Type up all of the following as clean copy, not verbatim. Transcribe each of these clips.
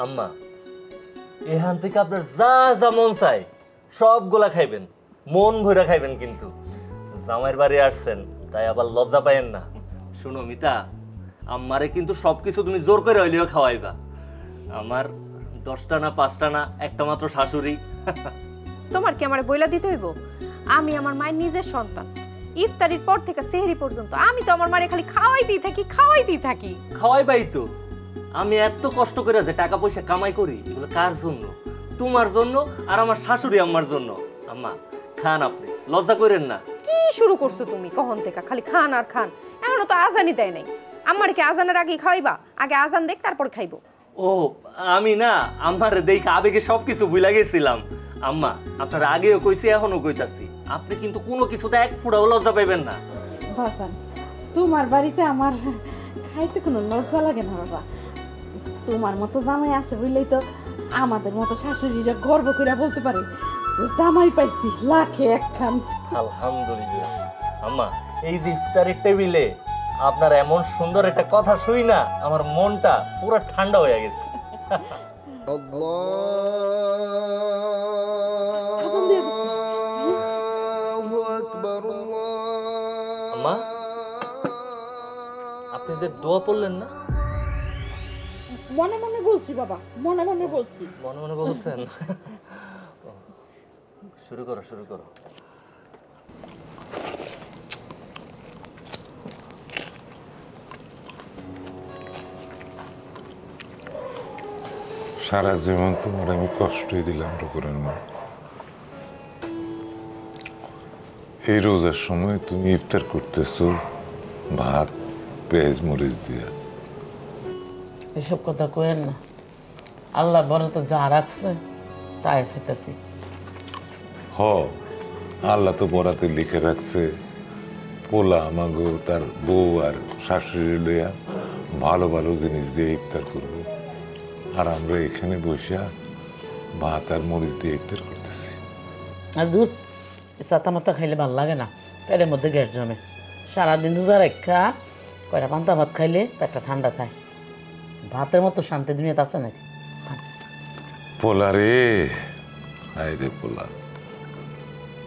আম্মা এখান থেকে আপনার যা যা মন চাই সবগুলা খাইবেন, মন ভরে খাইবেন, কিন্তু জামাইয়ের বাড়ি আসছেন তাই আবার লজ্জা পাইয়েন না। শুনো মিতা, আমারে কিন্তু সবকিছু তুমি জোর করে হইলেও খাওয়াইবা। আমার 10টা না 5টা না একটা মাত্র শাশুড়ি। তোমার কি আমার বইলা দিতে হইব? আমি আমার মায়ের নিজের সন্তান। ইফতারির পর থেকে সেহরি পর্যন্ত আমি তো আমার মারে খালি খাওয়াইতেই থাকি। খাওয়াইবাই তো। আমি এত কষ্ট করে যে টাকা পয়সা কামাই করি, এগুলো কার জন্য? তোমার জন্য আর আমার শাশুড়ি আম্মার জন্য। আম্মা খান, আপনি লজ্জা করেন না। কি শুরু করছো তুমি কখন থেকে? খালি খান আর খান। এখনো তো আজানই দেয় নাই। আমার কি আজানের আগে খাওয়াইবা? আগে আজান দেখ তারপর খাইবো। ও আমি না, আমার দেখে আবেগে সবকিছু ভুলে গেছিলাম। আম্মা আপনার আগেও কইছি, এখনো কইতাছি, আপনি কিন্তু কোনো কিছুতে এক ফুটাও লজ্জা পাইবেন না। বাসান, তোমার বাড়িতে আমার খাইতে কোনো লজ্জা লাগে না বাবা। তোমার মতো জামাই আছে বুঝলেই তো আমাদের মতো শাশুড়িরা গর্ব করে বলতে পারে জামাই পাইছি লাখে একখান। আলহামদুলিল্লাহ। আম্মা এই যে ইফতারের টেবিলে আপনার এমন সুন্দর একটা কথা শুই না, আমার মনটা পুরো ঠান্ডা হয়ে গেছে। আম্মা আপনি যে দোয়া পড়লেন না? মনে মনে বলছি বাবা, মনে মনে বলছি। মনে মনে বলছেন? শুরু করো। সারা জীবন তোমার আমি কষ্টই দিলাম রঘুরের মা। এই রোজার সময় তুমি ইফতার করতেছো ভাত পেঁয়াজ মরিচ দিয়া। এসব কথা কইেন না, আল্লাহ বলে তো যা রাখছে তাই খেতেছি। হ, আল্লাহ তো বরাতে লিখে রাখছে পোলা আমাগো তার বউ আর শাশুড়ি লইয়া ভালো ভালো জিনিস দিয়ে ইফতার করবে, আর আমরা এখানে বসে ভাত আর মরিচ দিয়ে ইফতার করতেছি। আর দূর চাতা মাথা খাইলে ভাল লাগে না, পেটের মধ্যে গ্যাস জমে। সারাদিন রোজা রেখা কয়টা পান্তা ভাত খাইলে পেটটা ঠান্ডা থাকে। ভাতের মতো শান্তি দুনিয়াতে আছে নাকি? পোলা রে, আয় রে পোলা,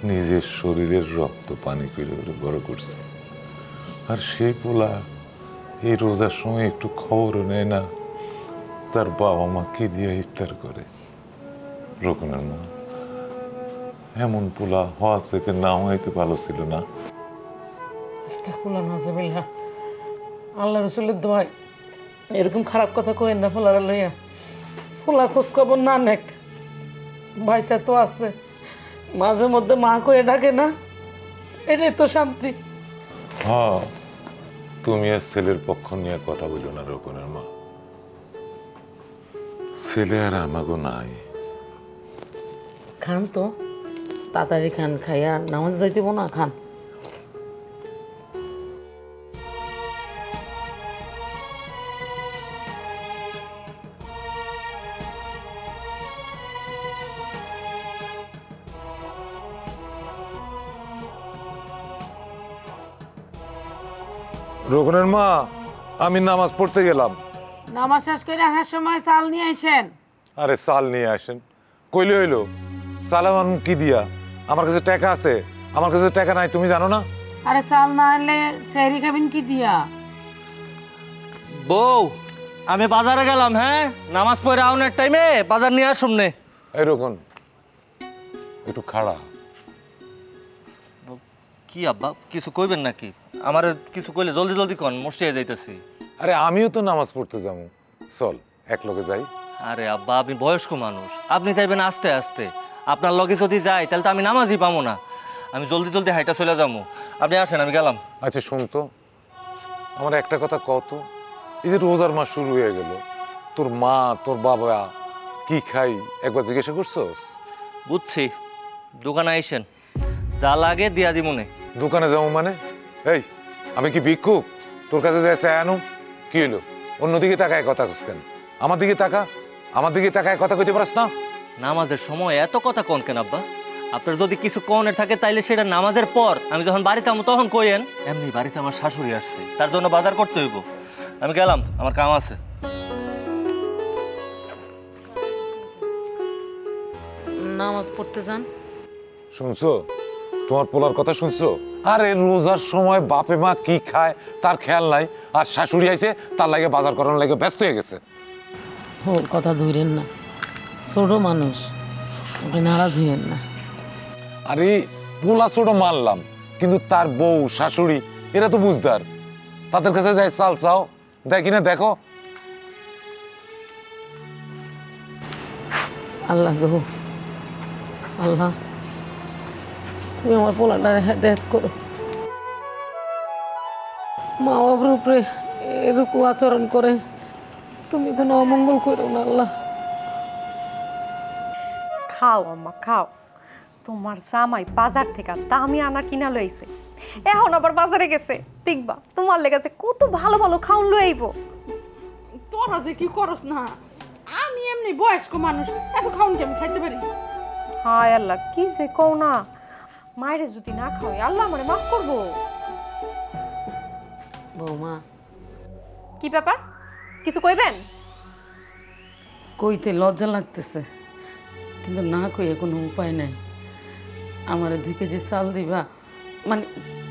নিজের শরীরের রক্ত পানি করে বড় করছে, আর সেই পোলা এই রোজার সময় একটু খবরও নেয় না তার বাবা মা কি দিয়ে ইফতার করে। রকমের মা, এমন পোলা হওয়া চাইতে না হইতে ভালো ছিল না? আস্তাগফিরুল্লাহ, নাউজুবিল্লাহ। আল্লাহ রসুলের দোয়াই এরকম খারাপ কথা কইেন না ফোলারে লইয়া। ফোলা খোঁজ খবর না নেক, ভাইসা তো আছে, মাঝে মধ্যে মা কয়ে ডাকে না, এটাই তো শান্তি। হ্যাঁ, তুমি আর ছেলের পক্ষ নিয়ে কথা বলো না রকমের মা। ছেলে আর আমাগো নাই। খান তো তাড়াতাড়ি খান, খাইয়া নামাজ যাইতেব না, খান। রকনের মা, আমি নামাজ পড়তে গেলাম। নামাজ শেষ করে আসার সময় চাল নিয়ে আসেন। আরে চাল নিয়ে আসেন কইলে হইলো? চাল আমার কি দিয়া? আমার কাছে টাকা আছে, আমার কাছে টাকা নাই, তুমি জানো না? আরে চাল না আনলে সেহরি খাবেন কি দিয়া? বউ আমি বাজারে গেলাম, হ্যাঁ নামাজ পড়ে আউনের টাইমে বাজার নিয়ে আসুন নে। এরকম একটু খাড়া। কি আব্বা কিছু কইবেন নাকি? আমার কিছু কইলে জলদি জলদি কোন, মসজিদে যাইতেছি। আরে আমিও তো নামাজ পড়তে যাবো, চল এক লগে যাই। আরে আব্বা আপনি বয়স্ক মানুষ, আপনি যাইবেন আস্তে আস্তে। আপনার লগে যদি যাই তাহলে তো আমি নামাজই পাবো না। আমি জলদি জলদি হাইটা চলে যাবো, আপনি আসেন, আমি গেলাম। আচ্ছা শুন তো, আমার একটা কথা কত, এই যে রোজার মাস শুরু হয়ে গেল, তোর মা তোর বাবা কি খাই একবার জিজ্ঞাসা করছস? বুঝছি, দোকানে আইসেন, যা লাগে দিয়া দি মনে। দোকানে যাবো মানে? এই আমি কি ভিক্ষুক তোর কাছে যাই চাই আনো? কি হলো, অন্যদিকে তাকায় কথা কেন? আমার দিকে তাকা, আমার দিকে তাকায় কথা কইতে পারস না? নামাজের সময় এত কথা কোন কেন আব্বা? আপনার যদি কিছু কনের থাকে তাইলে সেটা নামাজের পর, আমি যখন বাড়িতে আমো তখন কইেন। এমনি বাড়িতে আমার শাশুড়ি আসছে, তার জন্য বাজার করতে হইব। আমি গেলাম, আমার কাম আছে। নামাজ পড়তে যান? শুনছো তোমার পোলার কথা শুনছো? আরে রোজার সময় বাপে মা কি খায় তার খেয়াল নাই, আর শাশুড়ি আইছে তার লাগে বাজার করানোর লাগে ব্যস্ত হয়ে গেছে। ওর কথা ধরেন না, ছোট মানুষ, ওটা নারাজ হইয়েন না। আরে পোলা ছোট মানলাম, কিন্তু তার বউ শাশুড়ি এরা তো বুঝদার, তাদের কাছে যাই চাল চাও, দেখি না দেখো। আল্লাহ গো, আল্লাহ তুমি আমার পোলাটার হেদায়েত করো। মা বাবার উপরে এরকম আচরণ করে, তুমি কোনো অমঙ্গল করো না আল্লাহ। খাও আম্মা খাও, তোমার জামাই বাজার থেকে দামি আনা কিনা লইছে, এখন আবার বাজারে গেছে, দেখবা তোমার লেগেছে কত ভালো ভালো খাউন লই আইব। তোরা যে কি করস না, আমি এমনি বয়স্ক মানুষ, এত খাউন কি আমি খাইতে পারি? হায় আল্লাহ, কি যে কও না, মায়েরে যদি না খাওয়াই আল্লাহ আমারে মাফ করবো। বৌমা, কি ব্যাপার, কিছু কইবেন? কইতে লজ্জা লাগতেছে, কিন্তু না কইয়ে কোনো উপায় নাই। আমার 2 কেজি চাল দিবা, মানে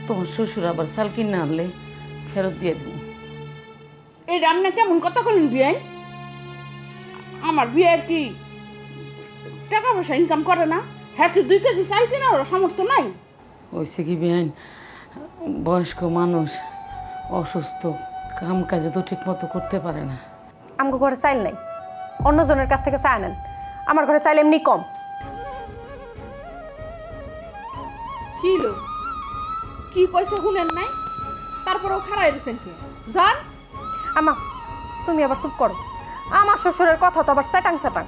তোমার শ্বশুর আবার চাল কিনে আনলে ফেরত দিয়ে দিব। এই রান্না কেমন কথা বলেন বিয়ে? আমার বিয়ের কি টাকা পয়সা ইনকাম করে না? হ্যাঁ, কি 2 কেজি চাল কিনা ওর সামর্থ্য নাই? হয়েছে কি বেআইন, বয়স্ক মানুষ অসুস্থ, কাম কাজে তো ঠিক মতো করতে পারে না। আমার ঘরে চাইল নাই, অন্যজনের কাছ থেকে চাই নেন, আমার ঘরে চাইল এমনি কম। কি লো, কি কইছে শুনেন নাই? তারপরেও খারাই রয়েছেন কি? জান আমা, তুমি আবার চুপ করো, আমার শ্বশুরের কথা তো আবার স্যাটাং স্যাটাং,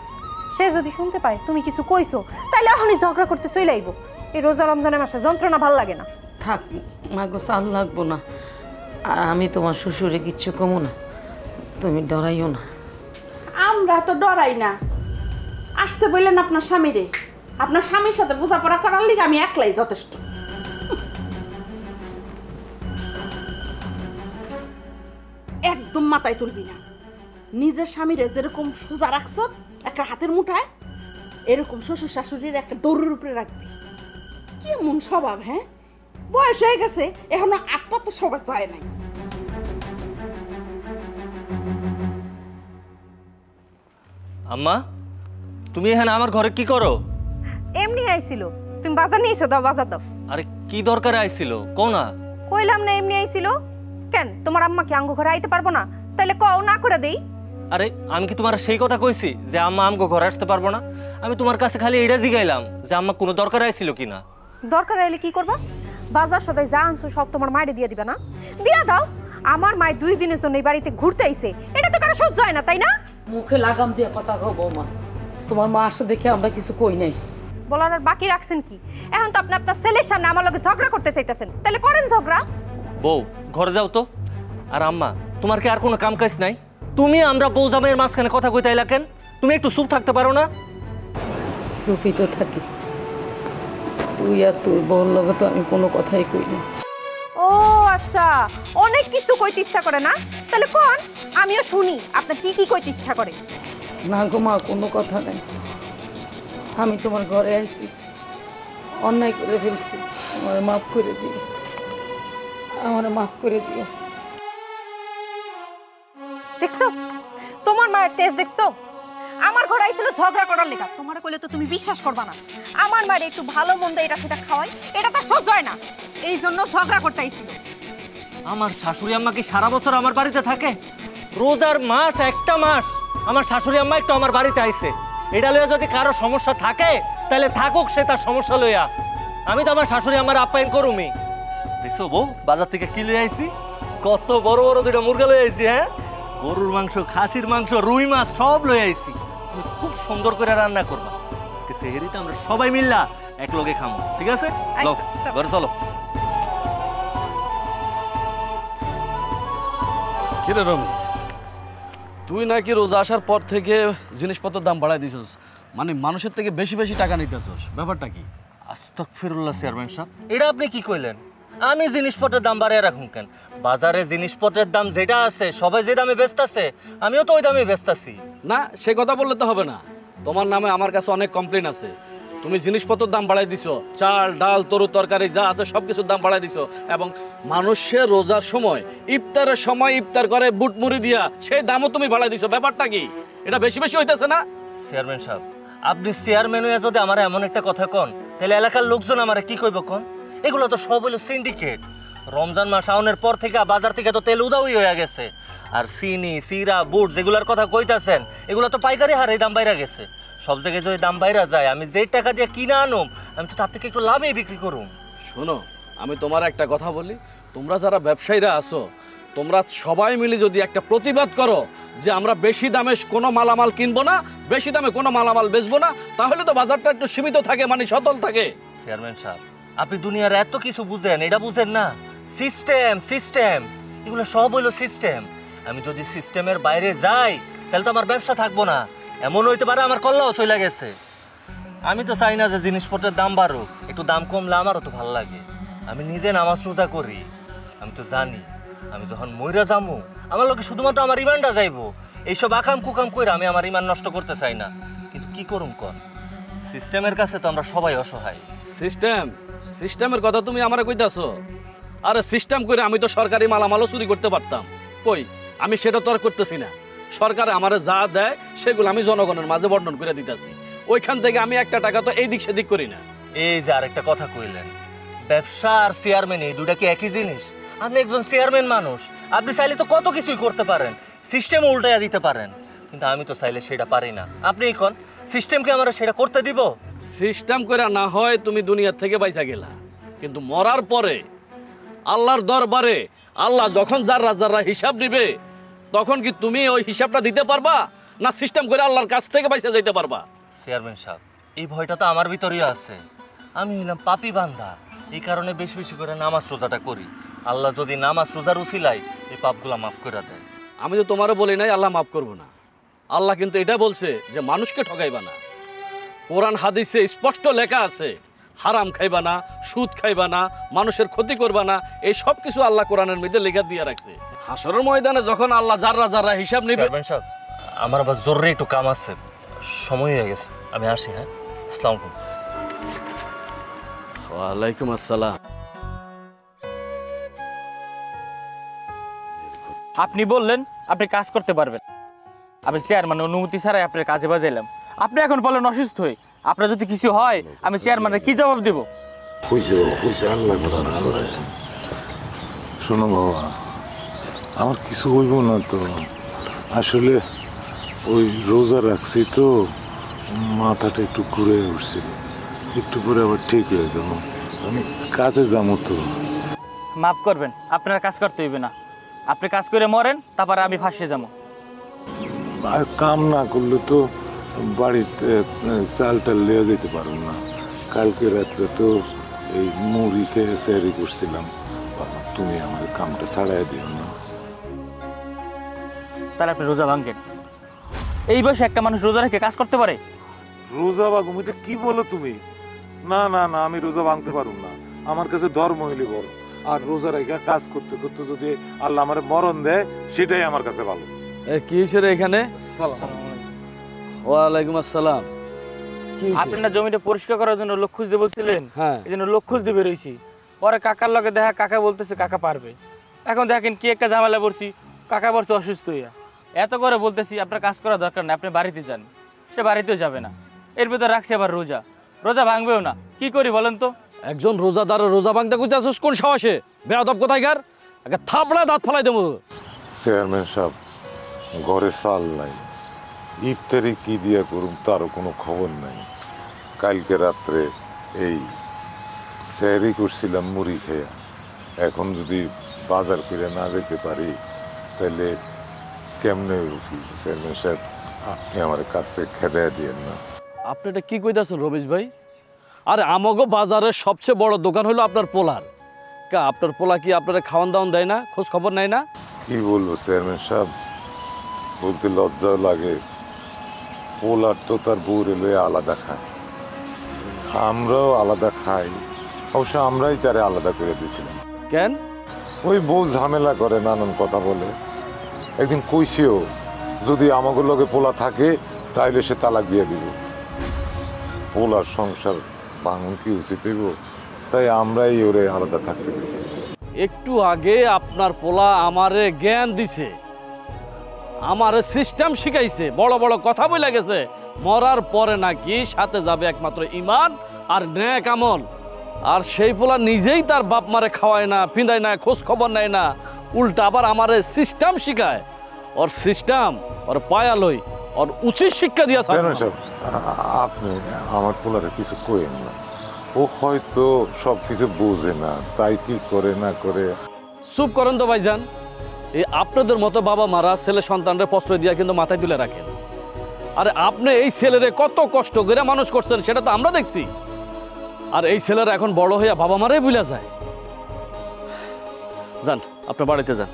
সে যদি শুনতে পায় তুমি কিছু কইছো তাইলে এখনই ঝগড়া করতে চলে আইব। এই রোজা রমজানের মাসে যন্ত্রণা ভাল লাগে না। থাক মাগো, চাল লাগবো না, আর আমি তোমার শ্বশুরে কিচ্ছু কমো না, তুমি ডরাইও না। আমরা তো ডরাই না, আসতে বললেন আপনার স্বামীরে, আপনার স্বামীর সাথে বোঝাপড়া করার লিগে আমি একলাই যথেষ্ট। একদম মাথায় তুলবি না, নিজের স্বামীরে যেরকম সোজা রাখছ একটা হাতের মুঠায়, এরকম শ্বশুর শাশুড়ির একটা দৌড়ের উপরে রাখবি। কেমন স্বভাব, হ্যাঁ? বয়স হয়ে গেছে, এখনো আত্মা তো সবার যায় নাই। আম্মা, তুমি এখানে আমার ঘরে কি করো? এমনি আইছিল, তুমি বাজার নিয়ে এসো, দাও বাজার দাও। আরে কি দরকারে আইছিল কও না? কইলাম না এমনি আইছিল। কেন তোমার আম্মা কি আঙ্গো ঘরে আইতে পারবো না? তাইলে কও না করে দেই। আরে আমি কি তোমার সেই কথা কইছি যে আম্মা আমগো ঘরে আসতে পারবো না? আমি তোমার কাছে খালি এটা জিগাইলাম যে আম্মা কোনো দরকার আইছিল কিনা। দরকার আইলে কি করবা? বাজার সদাই যা আনছো সব তোমার মায়েরে দিয়ে দিবা না? দিয়া দাও। আমার মায় 2 দিনের জন্য এই বাড়িতে ঘুরতে আইছে, এটা তো কারো সহ্য হয় না, তাই না? মুখে লাগাম দিয়ে কথা কও বৌমা, তোমার মা আসতে দেখে আমরা কিছু কই নাই। বলার আর বাকি রাখছেন কি? এখন তো আপনি আপনার ছেলের সামনে আমার লগে ঝগড়া করতে চাইতেছেন, তাহলে করেন ঝগড়া। বউ ঘরে যাও তো। আর আম্মা, তোমার কি আর কোনো কাম কাজ নাই? তুমি আমরা বউ জামাইয়ের মাঝখানে কথা কইতে আইলা কেন? তুমি একটু চুপ থাকতে পারো না? চুপই তো থাকি, তুই আর তোর বউর লগে তো আমি কোনো কথাই কই না। ও আচ্ছা, অনেক কিছু কইতে ইচ্ছা করে না? তাহলে কোন, আমিও শুনি আপনার কি কি কইতে ইচ্ছা করে। না গো মা, কোনো কথা নেই, আমি তোমার ঘরে আইছি, অন্যায় করে ফেলছি, আমার মাফ করে দিও, আমার মাফ করে দিও। দেখছো তোমার মায়ের তেজ, দেখছো? আমার ঘরে আইছিল ঝগড়া করার লেগা। তোমার কইলে তো তুমি বিশ্বাস করবা না। আমার মায়ের একটু ভালো মন্দ এটা সেটা খাওয়াই, এটা তো সহ্য হয় না, এই জন্য ঝগড়া করতে আইছিল। আমার শাশুড়ি আম্মা কি সারা বছর আমার বাড়িতে থাকে? রোজার মাস একটা মাস আমার শাশুড়ি আম্মা একটু আমার বাড়িতে আইছে। এটা লইয়া যদি কারো সমস্যা থাকে তাহলে থাকুক সে তার সমস্যা লইয়া, আমি তো আমার শাশুড়ি আমার আপ্যায়ন করুমি। দেখছো বউ, বাজার থেকে কি লই আইছি? কত বড় বড় 2টা মুরগা লই আইছি। হ্যাঁ, গরুর মাংস, খাসির মাংস, রুই মাছ সব লই আইছি। তুমি খুব সুন্দর করে রান্না করবা। আজকে সেহরিতে আমরা সবাই মিল্লা এক লগে খামো, ঠিক আছে? লও ঘরে চলো। কিরে রমেশ, তুই নাকি রোজা আসার পর থেকে জিনিসপত্রের দাম বাড়াই দিছস, মানে মানুষের থেকে বেশি বেশি টাকা নিতেছস, ব্যাপারটা কি? আস্তাগফিরুল্লাহ চেয়ারম্যান সাহেব, এটা আপনি কি কইলেন? আমি জিনিসপত্রের দাম বাড়ায় রাখুন কেন? বাজারে জিনিসপত্রের দাম যেটা আছে, সবাই যে দামে বেচতাছে আমিও তো ওই দামে বেচতাছি। না, সে কথা বললে তো হবে না। তোমার নামে আমার কাছে অনেক কমপ্লেন আছে, তুমি জিনিসপত্রের দাম বাড়াই দিছো, চাল ডাল তরু তরকারি যা আছে সব কিছুর দাম বাড়াই দিছো, এবং মানুষের রোজার সময় ইফতারের সময় ইফতার করে বুট মুড়ি দিয়া সেই দামও তুমি বাড়াই দিছো। ব্যাপারটা কি? এটা বেশি বেশি হইতেছে না? চেয়ারম্যান সাহেব, আপনি চেয়ারম্যান হয়ে যদি আমার এমন একটা কথা কন, তাহলে এলাকার লোকজন আমারে কি কইব কন? এগুলো তো সব হলো সিন্ডিকেট। রমজান মাস আউনের পর থেকে বাজার থেকে তো তেল উদাউই হয়ে গেছে। আর চিনি সিরা বুট যেগুলোর কথা কইতাছেন, এগুলো তো পাইকারি হারে দাম বাইরা গেছে। সব জায়গায় যদি দাম বাইরা যায়, আমি যে টাকা দিয়ে কিনা আনুম, আমি তো তার থেকে একটু লাভেই বিক্রি করুম। শোনো, আমি তোমার একটা কথা বলি, তোমরা যারা ব্যবসায়ীরা আছো, তোমরা সবাই মিলে যদি একটা প্রতিবাদ করো যে আমরা বেশি দামে কোনো মালামাল কিনবো না, বেশি দামে কোনো মালামাল বেচবো না, তাহলে তো বাজারটা একটু সীমিত থাকে, মানে সচল থাকে। চেয়ারম্যান সাহেব, আপনি দুনিয়ার এত কিছু বুঝেন, এটা বুঝেন না? সিস্টেম সিস্টেম, এগুলো সব হইলো সিস্টেম। আমি যদি সিস্টেমের বাইরে যাই, তাহলে তো আমার ব্যবসা থাকবো না। এমন হইতে পারে আমার কল্লাও চলে গেছে। আমি তো চাই না যে জিনিসপত্রের দাম বাড়ুক, একটু দাম কমলে আমারও তো ভালো লাগে। আমি নিজে নামাজ রোজা করি, আমি তো জানি আমি যখন মইরা যামু, আমার লোকে শুধুমাত্র আমার ইমানটা যাইবো। এইসব আকাম কুকাম কইরা আমি আমার ইমান নষ্ট করতে চাই না। কিন্তু কি করুম কর, সিস্টেমের কাছে তো আমরা সবাই অসহায়। সিস্টেমের কথা তুমি আমারে কইতাছো? আরে সিস্টেম করে আমি তো সরকারি মালামালও চুরি করতে পারতাম, কই আমি সেটা তো আর করতেছি না। সরকার আমারে যা দেয় সেগুলো আমি জনগণের মাঝে বর্ণন করে দিতেছি, ওইখান থেকে আমি একটা টাকা তো এই দিক সেদিক করি না। এই যে আরেকটা কথা কইলেন, ব্যবসা আর চেয়ারম্যান এই দুটা কি একই জিনিস? আপনি একজন চেয়ারম্যান মানুষ, আপনি চাইলে তো কত কিছুই করতে পারেন, সিস্টেম উল্টাইয়া দিতে পারেন। কিন্তু আমি তো চাইলে সেটা পারি না। আপনি কোন সিস্টেমকে আমরা সেটা করতে দিব? সিস্টেম করে না হয় তুমি দুনিয়া থেকে বাইসা গেলা, কিন্তু মরার পরে আল্লাহর দরবারে আল্লাহ যখন যারা যারা হিসাব নিবে, তখন কি তুমি ওই হিসাবটা দিতে পারবা, না সিস্টেম করে আল্লাহর কাছ থেকে বাইসা যাইতে পারবা? চেয়ারম্যান সাহেব, এই ভয়টা তো আমার ভিতরেই আছে। আমি হইলাম পাপী বান্দা, এই কারণে বেশি বেশি করে নামাজ রোজাটা করি। আল্লাহ যদি নামাজ রোজার উসিলায় এই পাপগুলা মাফ করে দেয়। আমি তো তোমারও বলি নাই আল্লাহ মাফ করবো না। আল্লাহ কিন্তু এটা বলছে যে মানুষকে ঠকাইবা না। কোরআন হাদিসে স্পষ্ট লেখা আছে, হারাম খাইবা না, সুদ খাইবা না, মানুষের ক্ষতি করবা না, এই সব কিছু আল্লাহ কোরআনের মধ্যে লেখা দিয়ে রাখছে। হাসরের ময়দানে যখন আল্লাহ যারা যারা হিসাব নিবে। চেয়ারম্যান সাহেব, আমার আবার জরুরি একটু কাম আছে, সময় হয়ে গেছে, আমি আসি। হ্যাঁ, আসসালামু আলাইকুম। ওয়ালাইকুম আসসালাম। আপনি বললেন আপনি কাজ করতে পারবেন, আমি চেয়ারম্যানের অনুমতি ছাড়াই আপনার কাজে বাজাইলাম। আপনি এখন বলেন অসুস্থ হয়ে, আপনার যদি কিছু হয় আমি চেয়ারম্যানের কি জবাব দেব? শোনো বাবা, আমার কিছু হইব না তো। আসলে ওই রোজা রাখছি তো, মাথাটা একটু ঘুরে উঠছিল, একটু পরে আবার ঠিক হয়ে যাবো। আমি কাজে যাবো তো। মাফ করবেন, আপনার কাজ করতে হইবে না। আপনি কাজ করে মরেন, তারপরে আমি ফাঁসিয়ে যাবো। আর কাম না করলে তো বাড়িতে চালটা লেয়া যেতে পারো না। কালকে রাত্রে তো এই মুড়ি খেয়ে স্যারি করছিলাম। তুমি আমার কামটা ছাড়াই দিও না। তাহলে আপনি রোজা ভাঙেন। এই বয়সে একটা মানুষ রোজা রেখে কাজ করতে পারে? রোজা ভাঙুম এটা কি বলো তুমি? না না না, আমি রোজা ভাঙতে পারুম না। আমার কাছে ধর্ম হইলে বড়, আর রোজা রেখে কাজ করতে করতে যদি আল্লাহ আমার মরণ দেয়, সেটাই আমার কাছে ভালো। কি হয়েছে রে এখানে? ওয়ালাইকুম আসসালাম। আপনি না জমিটা পরিষ্কার করার জন্য লোক খুঁজতে বলছিলেন? হ্যাঁ, এই জন্য লোক খুঁজতে বেরোইছি। পরে কাকার লগে দেখা, কাকা বলতেছে কাকা পারবে। এখন দেখেন কি একটা ঝামেলা পড়ছি, কাকা বলছে অসুস্থ হইয়া। এত করে বলতেছি আপনার কাজ করা দরকার না, আপনি বাড়িতে যান। সে বাড়িতেও যাবে না, এর ভিতর রাখছে আবার রোজা, রোজা ভাঙবেও না। কি করি বলেন তো? একজন রোজাদার রোজা ভাঙতে কইতে আসছিস কোন সাহসে? বেয়াদব কোথায়কার, আগে থাপড়া দাঁত ফালাই দেবো। চেয়ারম্যান সাহেব, ঘরে চাল নাই, ইফতারি কি দিয়া করুম তারও কোনো খবর নাই। কালকে রাত্রে এই স্যারি করছিলাম মুড়ি খেয়া। এখন যদি বাজার করে না যেতে পারি, তাহলে কেমনে কি? চেয়ারম্যান সাহেব, আপনি আমার কাছ থেকে খেদাইয়া দিয়েন না। আপনি এটা কি কইতাছেন রমেশ ভাই? আরে আমাগো বাজারের সবচেয়ে বড় দোকান হলো আপনার পোলার। আপনার পোলা কি আপনারা খাওয়ান দাওয়ান দেয় না, খোঁজ খবর নেয় না? কি বলবো চেয়ারম্যান সাহেব, বলতে লজ্জাও লাগে। পোলার তো তার বউরে লয়ে আলাদা খায়, আমরাও আলাদা খাই। অবশ্য আমরাই তারে আলাদা করে দিয়েছিলাম। কেন? ওই বউ ঝামেলা করে, নানান কথা বলে। একদিন কইছিও যদি আমাদের লগে পোলা থাকে তাইলে সে তালাক দিয়ে দিব। পোলার সংসার ভাঙন কি উচিত হইব, তাই আমরাই ওরে আলাদা থাকতে দিছি। একটু আগে আপনার পোলা আমারে জ্ঞান দিছে, আমারে সিস্টেম শিখাইছে, বড় বড় কথা বলে গেছে মরার পরে নাকি সাথে যাবে একমাত্র ঈমান আর নেক আমল। আর সেই পোলা নিজেই তার বাপ মারে খাওয়ায় না, পিঁধায় না, খোঁজ খবর নেয় না, উল্টা আবার আমারে সিস্টেম শিখায়। ওর সিস্টেম, ওর পায়ালই, ওর উচিত শিক্ষা দিয়া কেন সাহেব, আপনি আমার পোলারে কিছু কইেন না, ও হয়তো সব কিছু বোঝে না, তাই কি করে না করে। চুপ করেন তো ভাইজান। এই আপনাদের মতো বাবা মারা ছেলে সন্তানরে প্রশ্রয় দিয়া কিন্তু মাথায় তুলে রাখেন। আরে আপনি এই ছেলেরে কত কষ্ট করে মানুষ করছেন সেটা তো আমরা দেখছি। আর এই ছেলেরা এখন বড় হইয়া বাবা মারাই ভুলে যায়। যান আপনার বাড়িতে যান,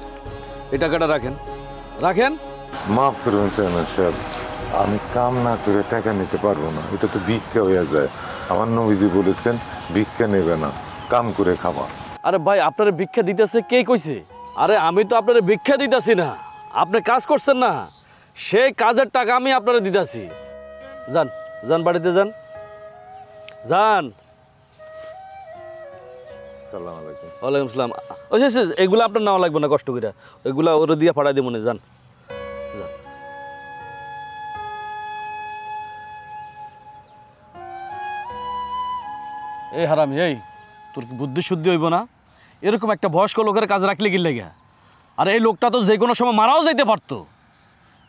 এই টাকাটা রাখেন রাখেন। মাফ করবেন চেয়ারম্যান সাহেব, আমি কাম না করে টাকা নিতে পারবো না, এটা তো ভিক্ষা হয়ে যায়। আমার নবীজি বলেছেন ভিক্ষা নেবে না, কাম করে খাবা। আরে ভাই আপনার ভিক্ষা দিতেছে কে কইছে? আরে আমি তো আপনার ভিক্ষা দিতেছি না, আপনি কাজ করছেন না, সেই কাজের টাকা আমি আপনারা দিতেছি। যান যান বাড়িতে যান যান। সালাম আলাইকুম। ওয়ালাইকুম আসসালাম। এগুলো আপনার নেওয়া লাগবে না কষ্ট করে, ওইগুলো ওরা দিয়ে ফাড়াই দিব মনে। যান যান। এই হারামি, এই তোর কি বুদ্ধি শুদ্ধি হইব না? এরকম একটা বয়স্ক লোকের কাজ রাখলে কি লেগে? আর এই লোকটা তো যে কোনো সময় মারাও যাইতে পারতো,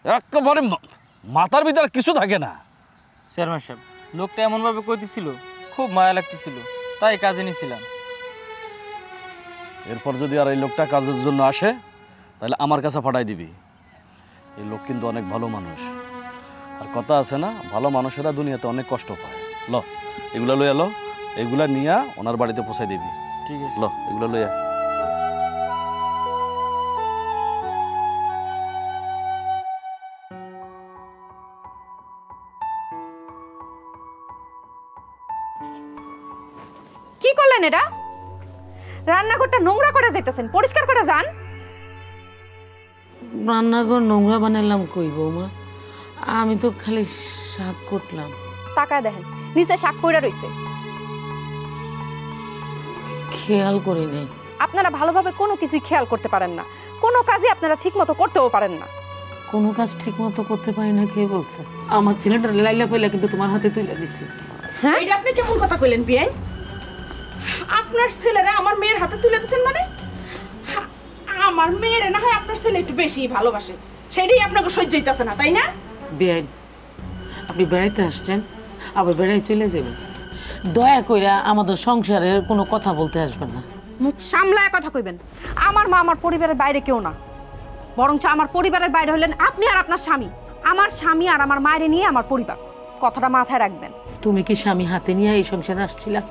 একেবারে মাথার ভিতরে কিছু থাকে না। চেয়ারম্যান সাহেব, লোকটা এমনভাবে কইতেছিল, খুব মায়া লাগতেছিল, তাই কাজে নিয়েছিলাম। এরপর যদি আর এই লোকটা কাজের জন্য আসে তাহলে আমার কাছে পাঠাই দিবি। এই লোক কিন্তু অনেক ভালো মানুষ, আর কথা আছে না, ভালো মানুষেরা দুনিয়াতে অনেক কষ্ট পায়। ল এগুলা লইয়া লো, এগুলা নিয়া ওনার বাড়িতে পৌঁছাই দিবি। ঠিক আছে। ল এগুলা লইয়া। কি করলেন এটা? রান্নাঘরটা নোংরা করে যাইতেছেন, পরিষ্কার করে যান। রান্নাঘর নোংরা বানাইলাম কই বৌমা, আমি তো খালি শাক করলাম। তাকায় দেখেন নিচে শাক পড়ে রইছে। খেয়াল করি নাই। আপনারা ভালোভাবে কোনো কিছুই খেয়াল করতে পারেন না, কোনো কাজই আপনারা ঠিকমতো করতেও পারেন না। কোনো কাজ ঠিক মতো করতে পারি না কে বলছে? আমার ছেলেটা লাইলা পাইলা কিন্তু তোমার হাতে তুলে দিছে। হ্যাঁ, এটা আপনি কেমন কথা কইলেন বিয়াই? আপনার ছেলেরা আমার মেয়ের হাতে তুলে দিচ্ছেন মানে? আমার মেয়েরে না হয় আপনার ছেলে একটু বেশি ভালোবাসে, সেটাই আপনাকে সহ্য হইতেছে না, তাই না? বেআইন, আপনি বেড়াইতে আসছেন আবার বেড়াই চলে যাবেন, দয়া কইরা আমাদের সংসারের কোনো কথা বলতে আসবেন না। মুখ সামলায় কথা কইবেন। আমার মা আমার পরিবারের বাইরে কেউ না, বরঞ্চ আমার পরিবারের বাইরে হলেন আপনি আর আপনার স্বামী। আমার স্বামী আর আমার মায়ের নিয়ে আমার পরিবার, কথাটা মাথায় রাখবেন। তুমি কি স্বামী হাতে নিয়ে এই সংসারে আসছিলা?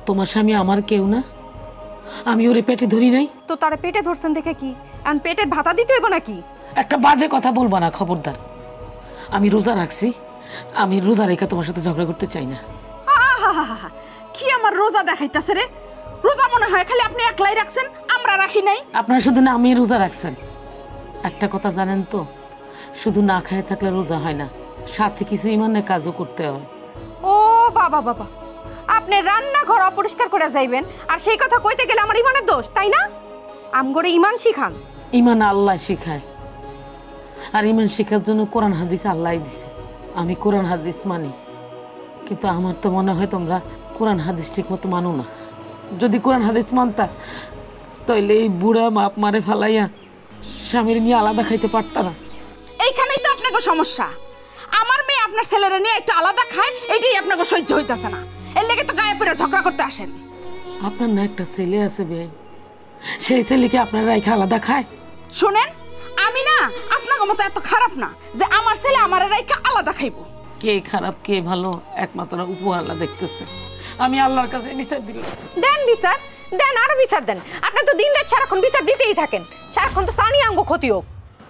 তোমার স্বামী আমার কেউ না, আমি ওরে পেটে ধরি নাই। তো তারা পেটে ধরছেন দেখে কি এখন পেটের ভাতা দিতে হইব নাকি? একটা বাজে কথা বলবা না, খবরদার। আমি রোজা রাখছি, আমি রোজা রেখে তোমার সাথে ঝগড়া করতে চাই না। কি আমার রোজা দেখাইতেছে রে? রোজা মনে হয় খালি আপনি একলাই রাখছেন, আমরা রাখি নাই। আপনারা শুধু না আমি রোজা রাখছেন, একটা কথা জানেন তো, শুধু না খায় থাকলে রোজা হয় না, সাথে কিছু ইমানের কাজও করতে হয়। ও বাবা বাবা, আপনি রান্নাঘর অপরিষ্কার করে যাইবেন আর সেই কথা কইতে গেলে আমার ইমানের দোষ, তাই না? আমগরে ইমান শিখান। ইমান আল্লাহ শিখায়, আর ইমান শেখার জন্য কোরআন হাদিস আল্লাহ দিছে। আমি কোরআন হাদিস মানি, কিন্তু আমার তো মনে হয় তোমরা কোরআন হাদিস ঠিক মতো মানো না। যদি কোরআন হাদিস মানতা তাইলে এই বুড়া মাপ মারে ফেলাইয়া স্বামীর নিয়ে আলাদা খাইতে পারতা না। এইখানেই তো আপনাকে সমস্যা। আমার মেয়ে আপনার ছেলেরা নিয়ে একটু আলাদা খায়, এইটাই আপনাকে সহ্য হইতাছে না, এর লেগে তো গায়ে পড়ে ঝগড়া করতে আসেন। আপনার না একটা ছেলে আছে বেআই, সেই ছেলেকে আপনারা রেখে আলাদা খায়? শোনেন, আমি না আপনাকে মতো এত খারাপ না যে আমার ছেলে আমার রেখে আলাদা খাইবো। কে খারাপ কে ভালো একমাত্র উপর আল্লাহ দেখতেছে। আমি আল্লাহর কাছে বিচার দিলাম। দেন বিচার, দেন আরো বিচার দেন। আপনি তো দিন রাত সারাক্ষণ বিচার দিতেই থাকেন, সারাক্ষণ তো সানি আঙ্গ ক্ষতি হোক।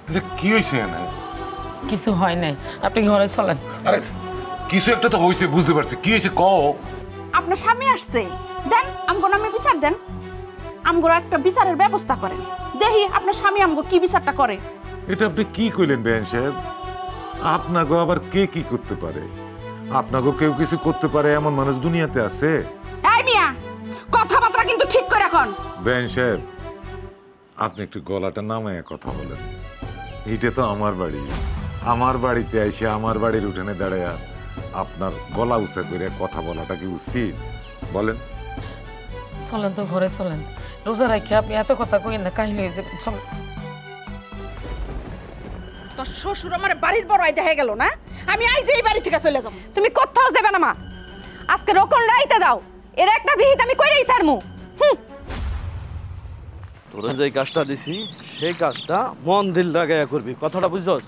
আচ্ছা কি হয়েছে না? কিছু হয় নাই, আপনি ঘরে চলেন। আরে কিছু একটা তো হয়েছে, বুঝতে পারছি, কি হয়েছে কও। আপনার স্বামী আসছে, দেন আমগো নামে বিচার দেন, আমগো একটা বিচারের ব্যবস্থা করেন, দেখি আপনার স্বামী আমগো কি বিচারটা করে। এটা আপনি কি কইলেন বেআইন সাহেব? আপনাকে আবার কে কি করতে পারে? আপনাকে কেউ কিছু করতে পারে এমন মানুষ দুনিয়াতে আছে? এই মিয়া, কথাবার্তা কিন্তু ঠিক করে এখন। বেন সাহেব, আপনি একটু গলাটা নামায় কথা বলেন। এইটা তো আমার বাড়ি। আমার বাড়িতে এসে আমার বাড়ির উঠানে দাঁড়ায় আপনার গলা উঁচা করে কথা বলাটা কি উচিত বলেন? চলেন তো ঘরে চলেন, রোজা রাখি আপনি এত কথা কইেন না, কাহিনী হয়ে যাবেন। চলেন। তোর শ্বশুর আমার বাড়ির বড় আইতে হয়ে গেল না? আমি আজ এই বাড়ি থেকে চলে যাব। তুমি কোথাও যাবে না মা, আজকে রকম রাইতে দাও, এর একটা বিহিত আমি কইরাই ছাড়মু। তোরা যে কাজটা দিছি সেই কাজটা মন দিল লাগাইয়া করবি, কথাটা বুঝছস?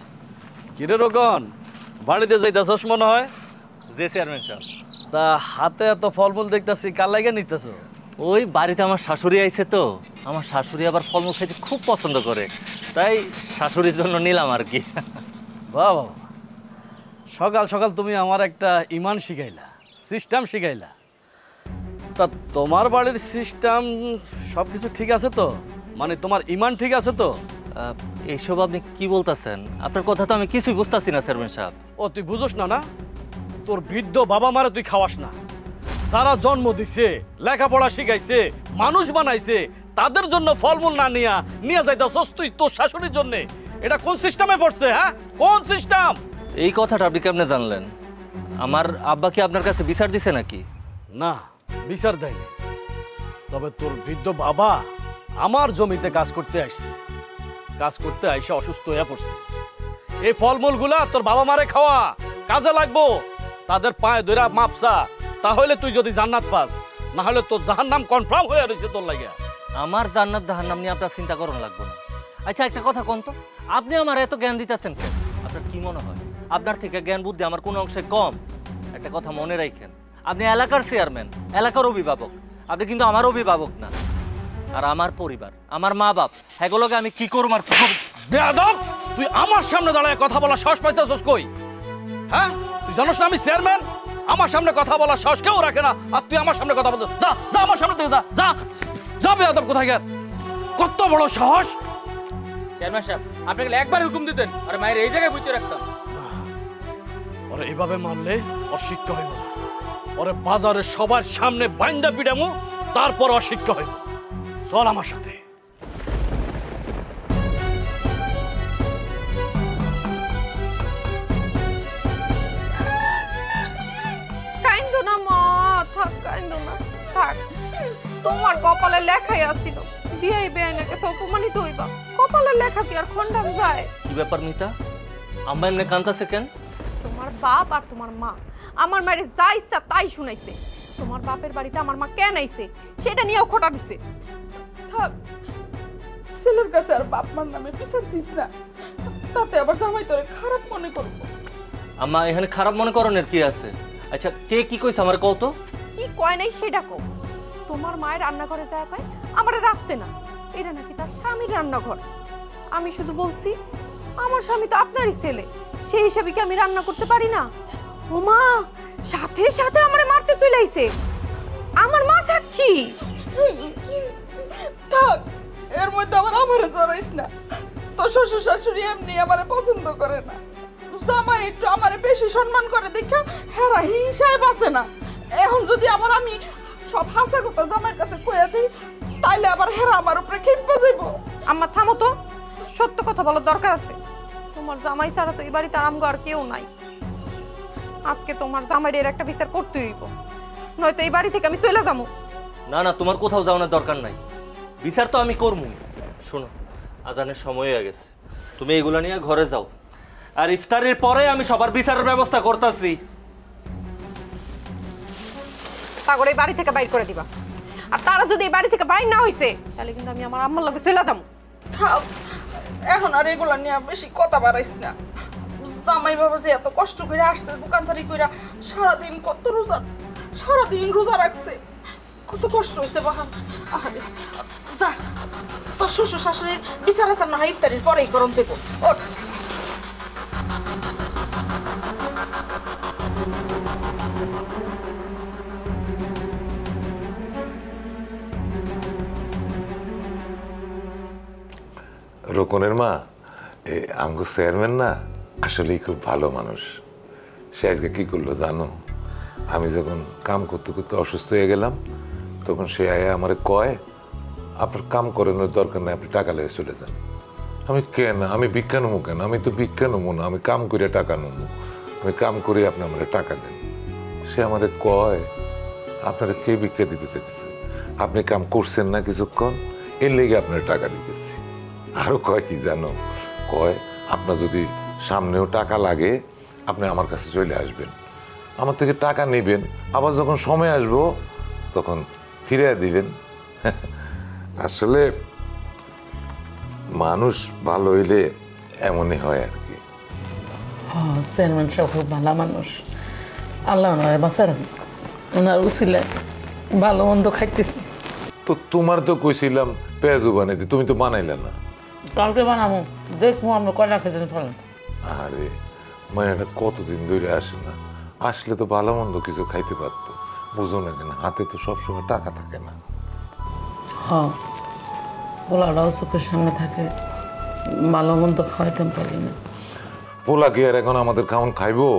কিরে রোকন, বাড়িতে যাইতাছস মনে হয়? যে চেয়ারম্যান সাহেব, তা হাতে এত ফলমূল দেখতাছি, কার লাগে নিতেছ? ওই বাড়িতে আমার শাশুড়ি আইছে তো, আমার শাশুড়ি আবার ফলমূল খাইতে খুব পছন্দ করে, তাই শাশুড়ির জন্য নিলাম আর কি। বাবা, সকাল সকাল তুমি আমার একটা ইমান শিখাইলা, সিস্টেম শিখাইলা। তা তোমার বাড়ির সিস্টেম সব কিছু ঠিক আছে তো? মানে তোমার ইমান ঠিক আছে তো? এইসব আপনি কি বলতেছেন? আপনার কথা তো আমি কিছুই বুঝতেছি না চেয়ারম্যান সাহেব। ও তুই বুঝোস না? না, তোর বৃদ্ধ বাবা মারে তুই খাওয়াস না। যারা জন্ম দিছে, লেখাপড়া শিখাইছে, মানুষ বানাইছে, তাদের জন্য ফলমূল না নিয়ে যাইতাছস তুই তোর শাশুড়ির জন্য। এটা কোন সিস্টেমে পড়ছে? হ্যাঁ, কোন সিস্টেম? এই কথাটা আপনি কেমনে জানলেন? আমার আব্বা কি আপনার কাছে বিচার দিছে নাকি? না, বিচার দেয়নি। তবে তোর বৃদ্ধ বাবা আমার জমিতে কাজ করতে আসছে, কাজ করতে আইসা অসুস্থ হয়ে পড়ছে। এই ফলমূলগুলা তোর বাবা মারে খাওয়া, কাজে লাগবো। তাদের পায়ে ধরে মাপসা, তাহলে তুই যদি জান্নাত পাস, না হলে তোর জাহান্নাম কনফার্ম হয়ে রয়েছে তোর লাগে। আমার জান্নাত জাহান্নাম নিয়ে আপনার চিন্তা করুন লাগবে না। আচ্ছা একটা কথা কোন তো, আপনি আমার এত জ্ঞান দিতেছেন কেন? আপনার কি মনে হয় আপনার থেকে জ্ঞান বুদ্ধি আমার কোনো অংশে কম? একটা কথা মনে রাখেন, আপনি এলাকার চেয়ারম্যান, এলাকার অভিভাবক, আপনি কিন্তু আমার অভিভাবক না। আর আমার পরিবার, আমার মা বাপ, এগুলোকে আমি কি করব আর কি করব? বেয়াদব, তুই আমার সামনে দাঁড়ায় কথা বলা সাহস পাইতেছস কই? হ্যাঁ, তুই জানোস না আমি চেয়ারম্যান? আমার সামনে কথা বলার সাহস কেউ রাখে না, আর তুই আমার সামনে কথা বলতে যা, যা আমার সামনে থেকে যা, যা যা। বেয়াদব কোথায় গেল? কত বড় সাহস! চেয়ারম্যান সাহেব, আপনাকে একবার হুকুম দিতেন আর মায়ের এই জায়গায় বুঝতে রাখতাম। ওরে এইভাবে মারলে অশিক্ষা হইব না, ওরে বাজারে সবার সামনে বাইন্দা পিটামু, তারপর অশিক্ষা হইব। চল আমার সাথে। কাইন্দো না মা, থাক কাইন্দো না, থাক। তোমার কপালে লেখাই আসছিল বিয়ে বেআইনের কাছে অপমানিত হইবা। কপালে লেখা কি আর খণ্ডান যায়? কি ব্যাপার মিতা, আম্মা এমনি কান্তাছে কেন? তোমার বাপ আর তোমার মা আমার মায়ের যা ইচ্ছা তাই শুনাইছে। তোমার বাপের বাড়িতে আমার মা কেন আইছে সেটা নিয়েও খোটা দিছে। থাক, ছেলের কাছে আর বাপ মার নামে বিচার দিস না, তাতে আবার জামাই তোরে খারাপ মনে করবো। আম্মা এখানে খারাপ মনে করণের কি আছে? আচ্ছা কে কি কইছে আমার কও তো? কি কয় নাই সেটা কও। তোমার মায়ের রান্নাঘরে যায় কয় আমারে রাখতে না, এটা নাকি তার স্বামীর রান্নাঘর। আমি শুধু বলছি আমার স্বামী তো আপনারই ছেলে, সেই হিসাবে কি আমি রান্না করতে পারি না? ও মা, সাথে সাথে আমারে মারতে চলে আইছে। আমার মা সাক্ষী। থাক, এর মধ্যে আমারে জড়াইস না। তোর শ্বশুর শাশুড়ি এমনি আমারে পছন্দ করে না। জামাই একটু আমারে বেশি সম্মান করে দেখা হেরা হিংসায় বাঁচে না। এখন যদি আমি সব হাসা কথা জামাইয়ের কাছে কইয়া দিই, তাইলে আবার হেরা আমার উপরে খেপে যাইব। আম্মা থামো তো, সত্য কথা বলার দরকার আছে। তোমার জামাই ছাড়া তো এই বাড়িতে আমগো আর কেউ নাই। আজকে তোমার জামাইয়ের একটা বিচার করতে হইব, নয়তো এই বাড়ি থেকে আমি চলে যাবো। না না, তোমার কোথাও যাওয়ার দরকার নাই, বিচার তো আমি করবই। শোনো, আজানের সময় হয়ে গেছে, তুমি এগুলা নিয়ে ঘরে যাও, আর ইফতারের পরে আমি সবার বিচারের ব্যবস্থা করতেছি। তারপরে এই বাড়ি থেকে বাইর করে দিবা, আর তারা যদি এই বাড়ি থেকে বাইর না হইছে তাহলে কিন্তু আমি আমার আম্মার লগে চলে যাবো। থাক, এখন আর এগুলা নিয়ে বেশি কথা বাড়াইস না। জামাই বাবা যে এত কষ্ট করে আসছে, দোকানদারি করে সারাদিন সারাদিন রোজা রাখছে, কত কষ্ট হয়েছে বাহান। আরে যা, তোর শ্বশুর শাশুড়ির বিচার আচার না হয় ইফতারির পরেই গরম চেপো। ওঠ। রোকনের মা, আমগো চেয়ারম্যান না আসলেই খুব ভালো মানুষ। সে আজকে কি করলো জানো? আমি যখন কাম করতে করতে অসুস্থ হয়ে গেলাম, তখন সে আয়া আমারে কয়, আপনার কাম করানোর দরকার নেই, আপনি টাকা লেগে চলে যান। আমি কেন, আমি ভিক্ষা নেবো কেন? আমি তো ভিক্ষা নেবো না, আমি কাম করে টাকা নেবো, আমি কাম করে আপনি আমার টাকা দেন। সে আমারে কয়, আপনারা কে ভিক্ষা দিতে চাইতেছে? আপনি কাম করছেন না কিছুক্ষণ, এর লেগে আপনার টাকা দিতেছি। আরো কয় কি জানো? কয়, আপনার যদি সামনেও টাকা লাগে আপনি আমার কাছে চলে আসবেন, আমার থেকে টাকা নেবেন, আবার যখন সময় আসবো তখন ফিরে দিবেন। আসলে মানুষ ভালো হইলে এমনই হয় আর কি। চেয়ারম্যান সাহেব খুব ভালো মানুষ, আল্লাহ ওনার বাঁচা রাখুক, ওনার উচিলে ভালো মন্দ খাইতেছি। তো তোমার তো কইছিলাম পেঁয়াজু বানাইতে, তুমি তো বানাইলে না। কালকে বানাবো, দেখবো আমরা কয়লা খেতে ফেলেন। আরে মায়েরা কতদিন ধরে আসে না, আসলে তো ভালো মন্দ কিছু খাইতে পারতো। বুঝো না কেন, হাতে তো সবসময় টাকা থাকে না। হ্যাঁ, পোলাটাও চোখের সামনে থাকে, ভালো মন্দ খাওয়াইতে পারি না। পোলা কি আর এখন আমাদের খাওয়ান খাইবো?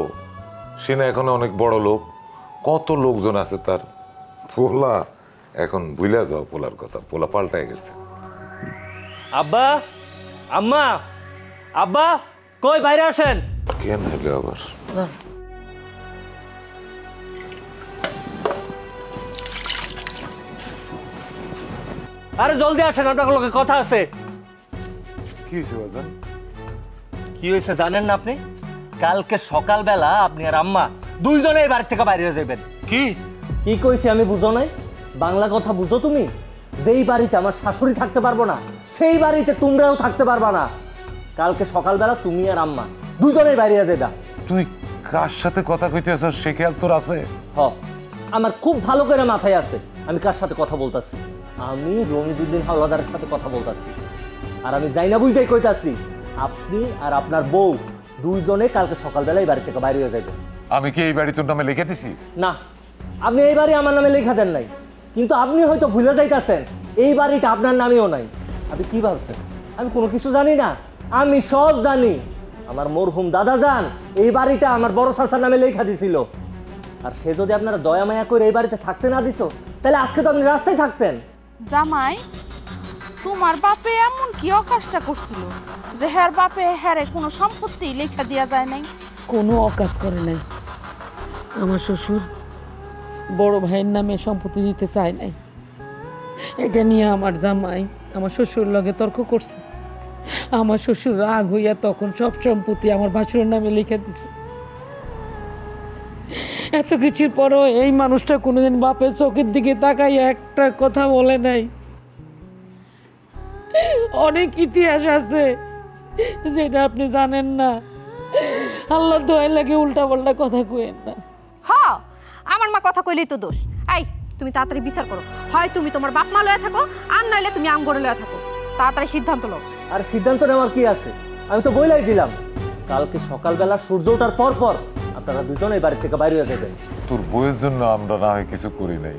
সে না এখন অনেক বড় লোক, কত লোকজন আছে তার। পোলা এখন ভুলে যাও পোলার কথা, পোলা পাল্টায় গেছে। আব্বা, আম্মা, আব্বা কই বাইরে আসেন। কেন হইলো আবার? আরে জলদি আসেন, আপনার লোকে কথা আছে। কি হয়েছে বাজান? কি হয়েছে জানেন না আপনি? কালকে সকালবেলা আপনি আর আম্মা দুইজনেই বাড়ি থেকে বাইরে হয়ে যাবেন। কি কি কইছি আমি বুঝো নাই? বাংলা কথা বুঝো তুমি? যেই বাড়িতে আমার শাশুড়ি থাকতে পারবো না, সেই বাড়িতে তোমরাও থাকতে পারবা না। কালকে সকালবেলা তুমি আর আম্মা দুজনেই বাইরে হয়ে যাবা। তুই কার সাথে কথা কইতেছ সে খেয়াল তোর আছে? হ, আমার খুব ভালো করে মাথায় আছে আমি কার সাথে কথা বলতাছি। আমি রমিজউদ্দিন হাওলাদারের সাথে কথা বলতাছি। আর আমি যাই না বুঝাই কইতাছি, আপনি আর আপনার বউ দুইজনে কালকে সকালবেলায় বাড়ি থেকে বাইরে হয়ে যাবেন। আমি কি এই বাড়ি তোর নামে লিখে দিছি? না, আপনি এই বাড়ি আমার নামে লেখা দেন নাই, কিন্তু আপনি হয়তো ভুলে যাইতাছেন এই বাড়িটা আপনার নামেও নাই। আপনি কি ভাবছেন আমি কোনো কিছু জানি না? আমি সব জানি। আমার মরহুম দাদা যান এই বাড়িটা আমার বড় চাচার নামে লেখা দিছিল। আর সে যদি আপনারা দয়া মায়া করে এই বাড়িতে থাকতে না দিত, তাহলে আজকে তো আপনি রাস্তায় থাকতেন। জামাই, তোমার বাপে এমন কি অকাজটা করছিল যে হ্যার বাপে হ্যারে কোনো সম্পত্তি লেখা দেওয়া যায় নাই? কোনো অকাজ করে নাই। আমার শ্বশুর বড় ভাইয়ের নামে সম্পত্তি দিতে চায় নাই। এটা নিয়ে আমার জামাই আমার শ্বশুর লগে তর্ক করছে। আমার শ্বশুর রাগ হইয়া তখন সব সম্পত্তি আমার ভাসুরের নামে লিখে দিছে। এত কিছুর পরও এই মানুষটা কোনোদিন বাপের চোখের দিকে তাকাইয়া একটা কথা বলে নাই। অনেক ইতিহাস আছে যেটা আপনি জানেন না। আল্লাহ দোয়াই লাগে উল্টা পাল্টা কথা কইেন না। হ্যাঁ, আমার মা কথা কইলেই তো দোষ। এই তুমি তাড়াতাড়ি বিচার করো, হয় তুমি তোমার বাপ মা লয়া থাকো, আর নইলে তুমি আমগরে লয়া থাকো। তাড়াতাড়ি সিদ্ধান্ত নাও। আর সিদ্ধান্ত নেওয়ার কি আছে? আমি তো বইলাই দিলাম কালকে সকালবেলা সূর্য ওঠার পর পর আপনারা দুজনেই বাড়ি থেকে বাইরে হয়ে যাবেন। তোর বউয়ের জন্য আমরা না হয় কিছু করি নাই,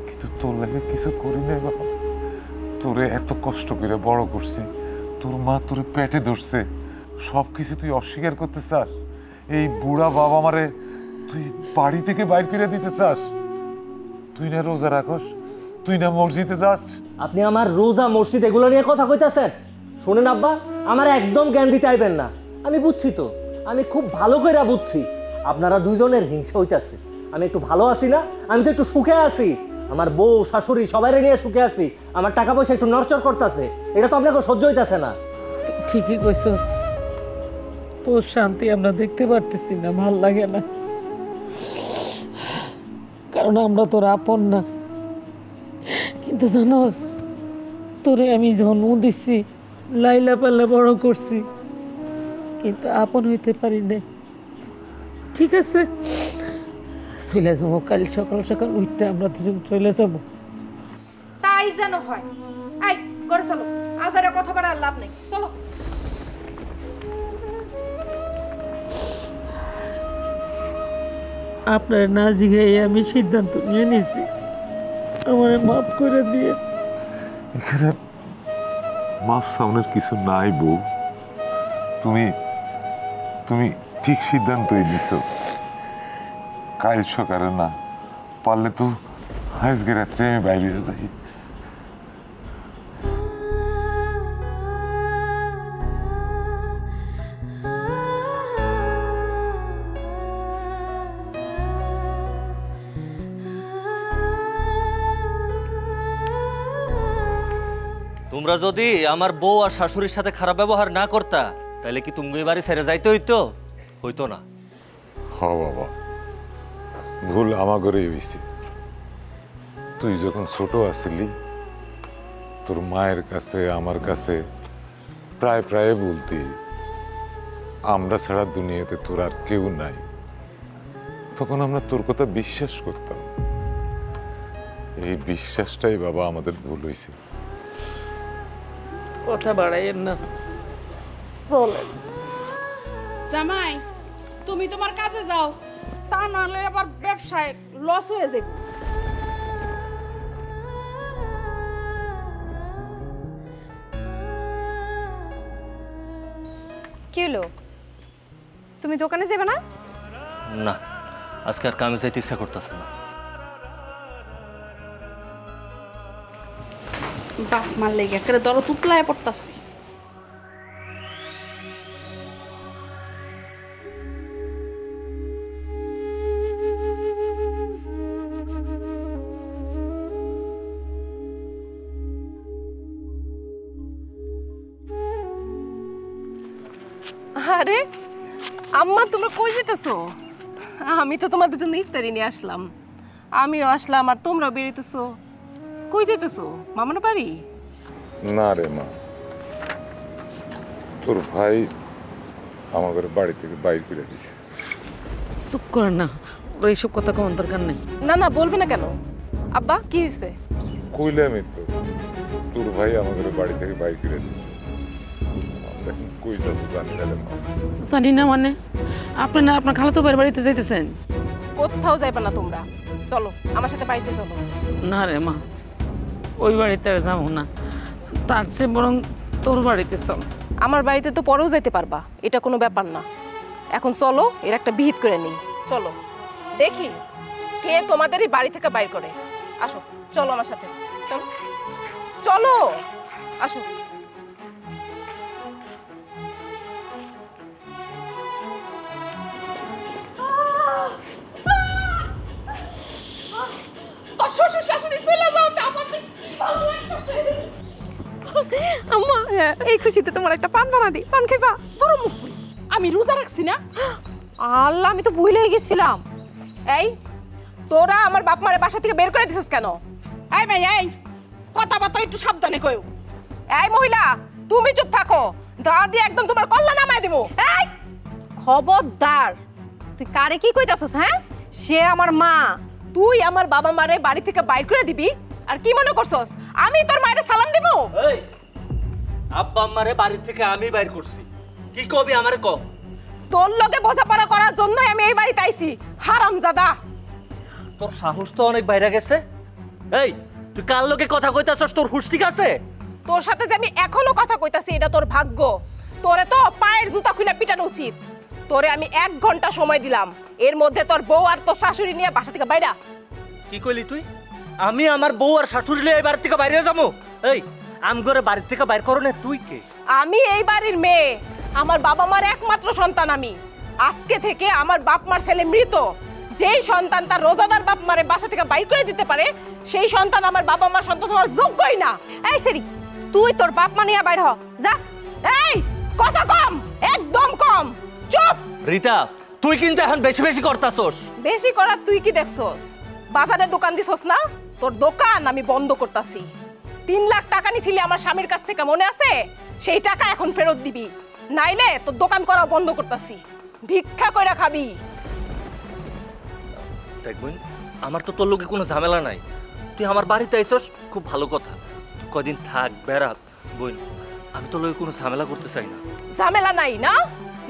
কিন্তু তোর লাগে কিছু করি নাই বাবা। তোরে এত কষ্ট করে বড় করছি, তোর মা তোরে পেটে ধরছে, সব কিছু তুই অস্বীকার করতে চাস? এই বুড়া বাবা মারে তুই বাড়ি থেকে বাইর করে দিতে চাস? তুই না রোজা রাখস, তুই না মসজিদে যাস? আপনি আমার রোজা মসজিদ এগুলো নিয়ে কথা কইতাছেন? শোনেন আব্বা, আমার একদম জ্ঞান দিতে আইবেন না। আমি বুঝছি তো, আমি খুব ভালো করে বুঝছি আপনারা দুইজনের হিংসা হইতাছে। আমি একটু ভালো আছি না? আমি তো একটু সুখে আছি। আমার বউ শাশুড়ি সবাইরে নিয়ে সুখে আছি, আমার টাকা পয়সা একটু নড়চড় করতেছে। এটা তো আপনাকে সহ্য হইতাছে না। ঠিকই কইছস, তোর শান্তি আমরা দেখতে পারতেছি না, ভাল লাগে না। কারণ আমরা তোর আপন না। কিন্তু জানোস, তোরে আমি জন্ম দিচ্ছি, লাইলা পাল্লা বড় করছি, কিন্তু আপন হইতে পারি না। ঠিক আছে, চলে যাবো কাল সকাল সকাল উঠতে আমরা দুজন চলে যাবো। তাই যেন হয়। এই করে চলো, আজ আর কথা বলার লাভ নেই, চলো। আপনার না জিগাই আমি সিদ্ধান্ত নিয়ে নিছি, আমার মাফ করে দিয়ে। এখানে মাফ সামনের কিছু নাই বউ, তুমি তুমি ঠিক সিদ্ধান্তই নিছো। কাল সকালে না পারলে তো আজকে রাত্রে আমি বাইরে যাই। তোমরা যদি আমার বউ আর শাশুড়ির সাথে খারাপ ব্যবহার না করতা তাহলে কি তুমি এই বাড়ি ছেড়ে যাইতে হইতো না। হ বাবা, ভুল আমাগরেই হয়েছে। তুই যখন ছোট আছিলি তোর মায়ের কাছে আমার কাছে প্রায় প্রায় বলতি আমরা ছাড়া দুনিয়াতে তোর আর কেউ নাই। তখন আমরা তোর কথা বিশ্বাস করতাম। এই বিশ্বাসটাই বাবা আমাদের ভুল হয়েছে। কথা বাড়াইয়েন না, চলেন। জামাই তুমি তোমার কাছে যাও, তা নাহলে আবার ব্যবসায় লস হয়ে যাবে। কি হলো, তুমি দোকানে যাবে না? না, আজকে আর কামে যাইতে ইচ্ছা করতেছে না। বাপ মার লেগে একেবারে দর তুতলায় পড়তাছে। আরে আম্মা, তোমরা কই যেতেছো? আমি তো তোমাদের জন্য ইফতারি নিয়ে আসলাম। আমিও আসলাম আর তোমরাও বেরিতেছো। কই যেতেছো? মামার বাড়ি? না রে মা, তোর ভাই আমাদের বাড়ি থেকে বাইর করে দিছে। চুপ করেন না, ওর এইসব কথা কোন দরকার নেই। না না, বলবে না কেন? আব্বা কি হয়েছে? কইলামই তো, তোর ভাই আমাদের বাড়ি থেকে বাইর করে দিছে। আমরা এখন কই যাবো জানি না রে মা। জানি না মানে? আপনি না আপনার খালাতো ভাইয়ের বাড়িতে যাইতেছেন? কোথাও যাইবে না তোমরা, চলো আমার সাথে বাড়িতে চলো। না রে মা, ওই বাড়িতে আর যাবো না, তার চেয়ে বরং তোর বাড়িতে চল। আমার বাড়িতে তো পরেও যেতে পারবা, এটা কোনো ব্যাপার না। এখন চলো, এর একটা বিহিত করে নিই। চলো দেখি কে তোমাদের এই বাড়ি থেকে বাইর করে। আসো, চলো আমার সাথে, চলো চলো, আসো। আম্মা, এই খুশিতে তোমার একটা পান বানা দিই, পান খাইবা? তোর মুখ বলি, আমি রোজা রাখছি না? আল্লাহ, আমি তো ভুলেই গেছিলাম। এই তোরা আমার বাপ মারে বাসা থেকে বের করে দিছিস কেন? এই ভাই, এই কথাবার্তা একটু সাবধানে কইও। এই মহিলা, তুমি চুপ থাকো, দা দিয়ে একদম তোমার কল্লা নামায় দেবো। এই খবরদার, তুই কারে কি কইতাছস? হ্যাঁ, সে আমার মা। তুই আমার বাবা মারে বাড়ি থেকে বাইর করে দিবি আর কি মনে করছস আমি তোর মায়ের সালাম দিব? এই আব্বা আম্মারে বাড়ি থেকে আমি বাইর করছি, কি কবি আমারে ক। তোর লগে বোঝাপড়া করার জন্যই আমি এই বাড়িতে আইছি, হারামজাদা। তোর সাহস তো অনেক বাইরে গেছে। এই তুই কার লগে কথা কইতাছস? তোর হুশ ঠিক আছে? তোর সাথে যে আমি এখনো কথা কইতাছি এটা তোর ভাগ্য। তোরে তো পায়ের জুতা খুলে পিটানো উচিত। তোরে আমি 1 ঘন্টা সময় দিলাম, এর মধ্যে তোর বউ আর তোর শাশুড়ি নিয়ে বাসা থেকে বাইরা। কি কইলি তুই? আমি আমার বউ আর শাশুড়ি লয়ে এই বাড়ি থেকে বাইরে যাবো? এই আমগরে বাড়ি থেকে বাইর করো না তুই কে? আমি এই বাড়ির মেয়ে, আমার বাবা মার একমাত্র সন্তান আমি। আজকে থেকে আমার বাপ মার ছেলে মৃত। যেই সন্তান তার রোজাদার বাপ মারে বাসা থেকে বাইর করে দিতে পারে, সেই সন্তান আমার বাবা মার সন্তান হওয়ার যোগ্যই না। এই সেরি, তুই তোর বাপ মা নিয়ে বাইর হ, যা। এই কথা কম, একদম কম, চুপ। রিতা, তুই কিন্তু এখন বেশি বেশি করতাছস। বেশি করার তুই কি দেখছস? বাজারে দোকান দিছস না? তোর দোকান আমি বন্ধ করতাছি। 3 লাখ টাকা নিছিলি আমার স্বামীর কাছ থেকে, মনে আছে? সেই টাকা এখন ফেরত দিবি, নাইলে তোর দোকান করা বন্ধ করতাছি। ভিক্ষা কইরা খাবি। দেখবেন, আমার তো তোর লোকে কোনো ঝামেলা নাই। তুই আমার বাড়িতে আইছস, খুব ভালো কথা। তুই কদিন থাক, বেড়া। বোন, আমি তোর লোকে কোনো ঝামেলা করতে চাই না। ঝামেলা নাই না?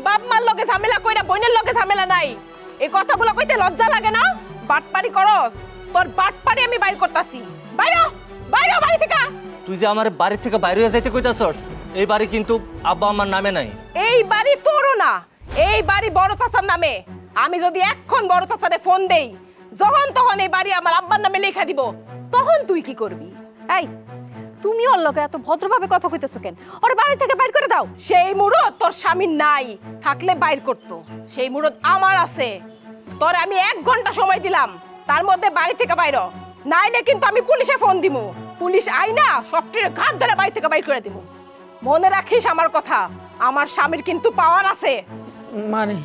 বাপ মার লগে ঝামেলা কইরা বোনের লগে ঝামেলা নাই, এই কথাগুলো কইতে লজ্জা লাগে না? বাটপারি করস, তোর বাটপারি আমি বাইর করতাছি। বাইরে বাইরে বাড়ি থেকে। তুই যে আমার বাড়ি থেকে বাইরে হয়ে যাইতে কইতাছস, এই বাড়ি কিন্তু আব্বা আমার নামে নাই। এই বাড়ি তোরও না, এই বাড়ি বড় চাচার নামে। আমি যদি এখন বড় চাচারে ফোন দেই, যখন তখন এই বাড়ি আমার আব্বার নামে লেখা দিব, তখন তুই কি করবি? এই তুমি ওর লগে এত ভদ্রভাবে কথা কইতেছো কেন? ওর বাড়ি থেকে বাইর করে দাও। সেই মুরত তোর স্বামীর নাই, থাকলে বাইর করতো। সেই মুরত আমার আছে। তোর আমি 1 ঘন্টা সময় দিলাম, তার মধ্যে বাড়ি থেকে বাইর, নাইলে কিন্তু আমি পুলিশে ফোন দিব। পুলিশ আইনা সবটির ঘাট ধরে বাড়ি থেকে বাইর করে দিব। মনে রাখিস আমার কথা, আমার স্বামীর কিন্তু পাওয়ার আছে। মানে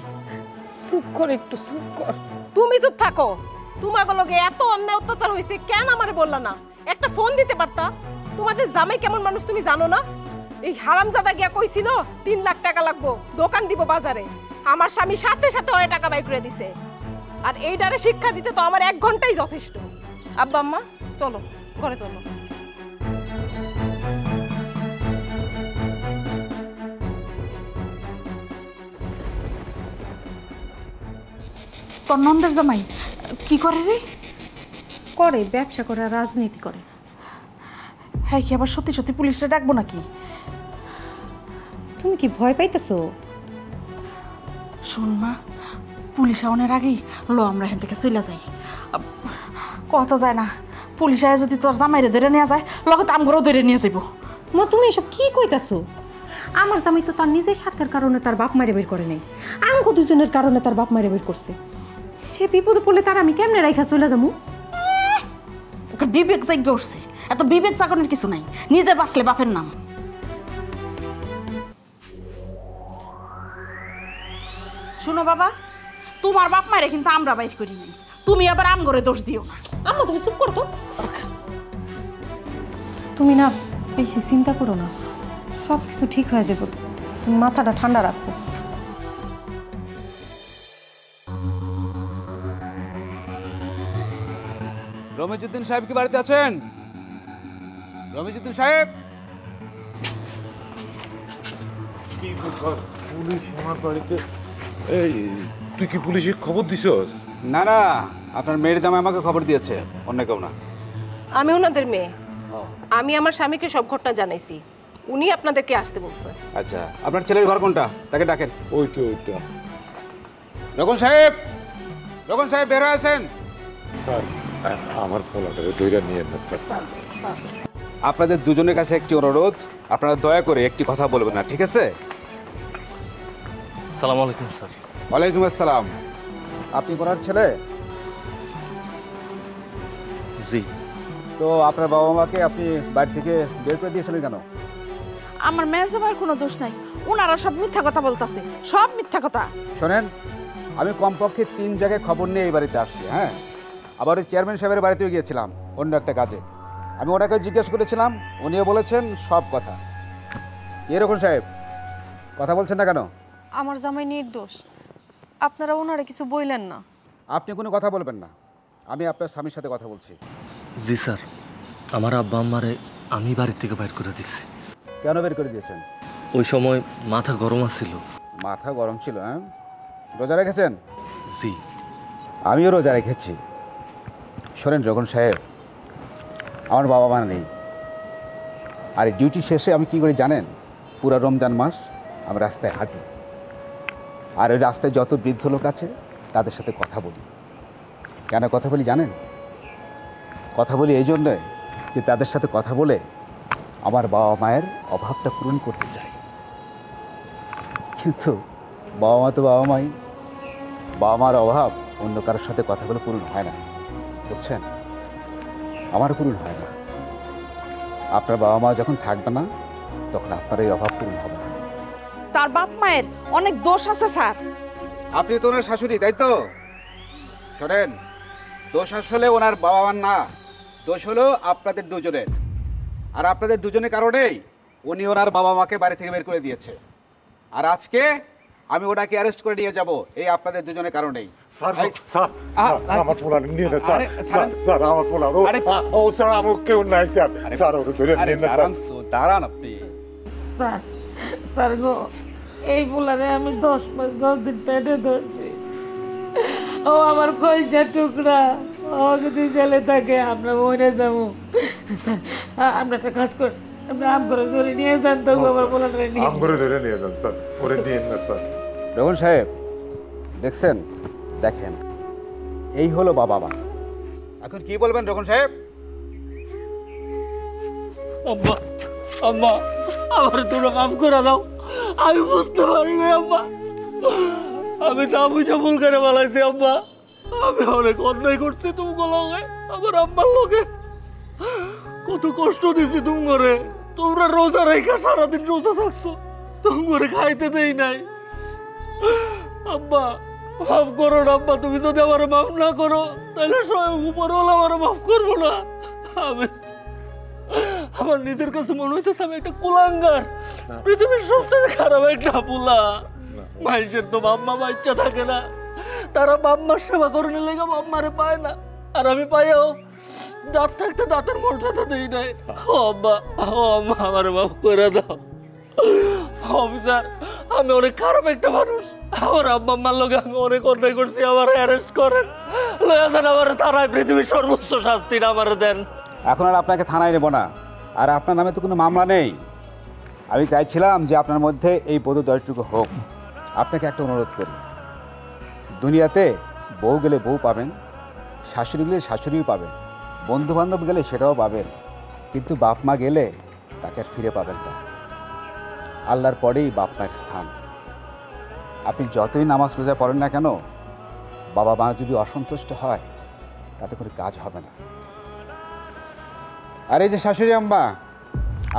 চুপ কর, একটু চুপ কর। তুমি চুপ থাকো। তোমাকে লগে এত অন্যায় অত্যাচার হয়েছে, কেন আমারে বললা না? একটা ফোন দিতে পারতা। তোমাদের জামাই কেমন মানুষ তুমি জানো না? এই হারামজাদা গিয়া কইছিল 3 লাখ টাকা লাগবো, দোকান দিব বাজারে। আমার স্বামী সাথে সাথে ওরে টাকা বাই করে দিছে। আর এইটারে শিক্ষা দিতে তো আমার 1 ঘন্টাই যথেষ্ট। আব্বা আম্মা চলো, ঘরে চলো। তোর নন্দের জামাই কি করে রে? করে ব্যবসা করে, রাজনীতি করে। হ্যাঁ, কি আবার সত্যি সত্যি পুলিশে ডাকবো নাকি? তুমি কি ভয় পাইতেছো? শোন মা, পুলিশ আওয়ানোর আগেই আমরা এখান থেকে চলে যাই। কত যায় না, পুলিশ আয় যদি তোর জামাইরে ধরে নেওয়া যায়, লগে তো আমগরও ধরে নিয়ে যাবো। মা তুমি এসব কি কইতাছো? আমার জামাই তো তার নিজের স্বার্থের কারণে তার বাপ মারে বের করে নেই, আমগো দুজনের কারণে তার বাপ মারে বের করছে। সে বিপদে পড়লে তার আমি কেমনে রাইখা চলে যাবো? বিবেক জাগ্য উঠছে, এত বিবেক জাগনের কিছু নাই। নিজে বাঁচলে বাপের নাম। শুনো বাবা, তোমার বাপ মারে কিন্তু আমরা বাইর করি নাই, তুমি আবার আমগরে দোষ দিও না। আম্মা তুমি চুপ করো তো। তুমি না বেশি চিন্তা করো না, সব কিছু ঠিক হয়ে যাবে। তুমি মাথাটা ঠান্ডা রাখো। রমিজউদ্দিন সাহেব কি বাড়িতে আছেন? রমিজউদ্দিন সাহেব। পুলিশ আমার বাড়িতে? এই তুই কি পুলিশে খবর দিছস? না না, আপনার মেয়ের জামাই আমাকে খবর দিয়েছে, অন্য কেউ না। আমি ওনাদের মেয়ে। আমি আমার স্বামীকে সব ঘটনা জানাইছি, উনি আপনাদেরকে আসতে বলছেন। আচ্ছা, আপনার ছেলের ঘর কোনটা? তাকে ডাকেন। ওইটা ওইটা। রকন সাহেব, রকন সাহেব বের হয়ে আছেন। স্যার আমার ফোনটারে দইরা নিয়ে না স্যার। আপনাদের দুজনের কাছে একটি অনুরোধ, আপনারা দয়া করে একটি কথা বলবেন না, ঠিক আছে? আসসালামু আলাইকুম স্যার। ওয়ালাইকুম আসসালাম। আপনি কোনার ছেলে? জি। তো আপনার বাবা মাকে আপনি বাড়ি থেকে বের করে দিয়েছিলেন কেন? আমার মেয়ের জামাইয়ের কোনো দোষ নাই, ওনারা সব মিথ্যা কথা বলতাছে, সব মিথ্যা কথা। শোনেন, আমি কমপক্ষে 3 জায়গায় খবর নিয়ে এই বাড়িতে আসছি। হ্যাঁ, আবার ওই চেয়ারম্যান সাহেবের বাড়িতেও গিয়েছিলাম অন্য একটা কাজে। আমি ওনাকে জিজ্ঞেস করেছিলাম, উনিও বলেছেন সব কথা। এরকম সাহেব কথা বলছেন না কেন? আমার জামাই নির্দোষ, আপনারা ওনারে কিছু বললেন না। আপনি কোনো কথা বলবেন না, আমি আপনার স্বামীর সাথে কথা বলছি। জি স্যার, আমার আব্বা আম্মারে আমি বাড়ি থেকে বাইর করে দিচ্ছি। কেন বের করে দিয়েছেন? ওই সময় মাথা গরম আছিল। মাথা গরম ছিল? হ্যাঁ, রোজা রেখেছেন? জি। আমিও রোজা রেখেছি। শোনেন রকন সাহেব, আমার বাবা মা নেই, আর এই ডিউটি শেষে আমি কি করি জানেন? পুরো রমজান মাস আমি রাস্তায় হাঁটি, আর ওই রাস্তায় যত বৃদ্ধ লোক আছে তাদের সাথে কথা বলি। কেন কথা বলি জানেন? কথা বলি এই জন্যে যে তাদের সাথে কথা বলে আমার বাবা মায়ের অভাবটা পূরণ করতে চাই। কিন্তু বাবা মা তো বাবা মাই, বাবা মার অভাব অন্য কারোর সাথে কথা বলে পূরণ হয় না, বুঝছেন? আমার পূরণ হয় না। আপনার বাবা মা যখন থাকবে না, তখন আপনার এই অভাব পূরণ হবে না। তার বাপ মায়ের অনেক দোষ আছে স্যার। আপনি তো ওনার শাশুড়ি, তাই তো? শোনেন, দোষ আসলে ওনার বাবা মার না, দোষ হলো আপনাদের দুজনের। আর আপনাদের দুজনের কারণেই উনি ওনার বাবা মাকে বাড়ি থেকে বের করে দিয়েছে। আর আজকে আমি ওনাকে অ্যারেস্ট করে নিয়ে যাব এই আপনাদের দুজনের কারণেই। স্যার স্যার আমার পোলা নিয়ে না স্যার। স্যার আমার পোলা ও স্যার আমার কেউ নাই স্যার। স্যার ওরে ধরে নিয়ে না স্যার। দাঁড়ান আপনি। স্যার, স্যার গো, এই পোলারে আমি 10 মাস 10 দিন পেটে ধরছি। ও আমার কলজার টুকরা, ও যদি জেলে থাকে আমরা মরে যাবো। স্যার, আমরা একটা কাজ করি, আমরা আম করে ধরে নিয়ে যান তো আমার পোলারে নিয়ে। আম করে ধরে নিয়ে যান স্যার, ওরে নিয়ে না স্যার। রঘুন সাহেব, দেখছেন দেখেন, এই হলো বাবা মা। এখন কি বলবেন রোকন সাহেব? আম্মা, আম্মা, আমার তোমরা মাফ করে দাও। আমি বুঝতে পারি না আম্মা, আমি না বুঝে ভুল করে বলাইছি আম্মা। আমি অনেক অন্যায় করছি তোমাকে লগে, আমার আম্মার লগে কত কষ্ট দিছি তোমারে। তোমরা রোজা রেখা সারাদিন রোজা থাকছো, তোমারে খাইতে দেই নাই। আব্বা মাফ করো না আব্বা, তুমি যদি আমার মাফ না করো তাহলে স্বয়ং উপরওয়ালা আমার মাফ করবো না। আমি আমার নিজের কাছে মনে হইতেছে আমি একটা কুলাঙ্গার, পৃথিবীর সবচেয়ে খারাপ একটা পোলা। মানুষের তো বাম্মা বাচ্চা থাকে না, তারা বাম্মার সেবা করে নিলে বাম্মারে পায় না, আর আমি পাইও দাঁত থাকতে দাঁতের মর্যাদা দেই নাই। ও আম্মা, ও আম্মা, আমার মাফ করে দাও। অফিসার, আমি অনেক খারাপ একটা মানুষ, আমার আব্বা আম্মার লোক আমি অনেক অন্যায় করছি, আমার অ্যারেস্ট করেন, লয়া দেন আমার থানায়, পৃথিবীর সর্বোচ্চ শাস্তিটা আমার দেন। এখন আর আপনাকে থানায় নেব না, আর আপনার নামে তো কোনো মামলা নেই। আমি চাইছিলাম যে আপনার মধ্যে এই বোধোদয়টুকু হোক। আপনাকে একটা অনুরোধ করি, দুনিয়াতে বউ গেলে বউ পাবেন, শাশুড়ি গেলে শাশুড়িও পাবেন, বন্ধু বান্ধব গেলে সেটাও পাবেন, কিন্তু বাপ মা গেলে তাকে আর ফিরে পাবেন না। আল্লাহর পরেই বাপ মায়ের স্থান। আপনি যতই নামাজ রোজা পড়েন না কেন, বাবা মা যদি অসন্তুষ্ট হয় তাতে কোনো কাজ হবে না। আর এই যে শাশুড়ি আম্মা,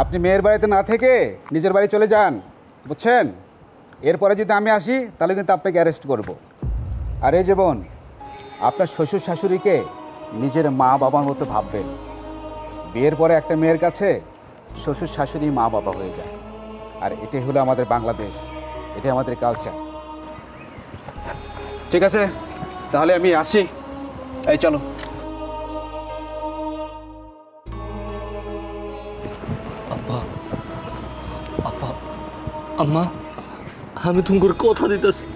আপনি মেয়ের বাড়িতে না থেকে নিজের বাড়ি চলে যান, বুঝছেন? এরপরে যদি আমি আসি তাহলে কিন্তু আপনাকে অ্যারেস্ট করব। আর এই যে বোন, আপনার শ্বশুর শাশুড়িকে নিজের মা বাবার মতো ভাববেন। বিয়ের পরে একটা মেয়ের কাছে শ্বশুর শাশুড়ি মা বাবা হয়ে যায়, আর এটাই হলো আমাদের বাংলাদেশ, এটাই আমাদের কালচার। ঠিক আছে, তাহলে আমি আসি। এই চলো। আব্বা, আব্বা, আম্মা, আমি তোমার কথা দিতেছি,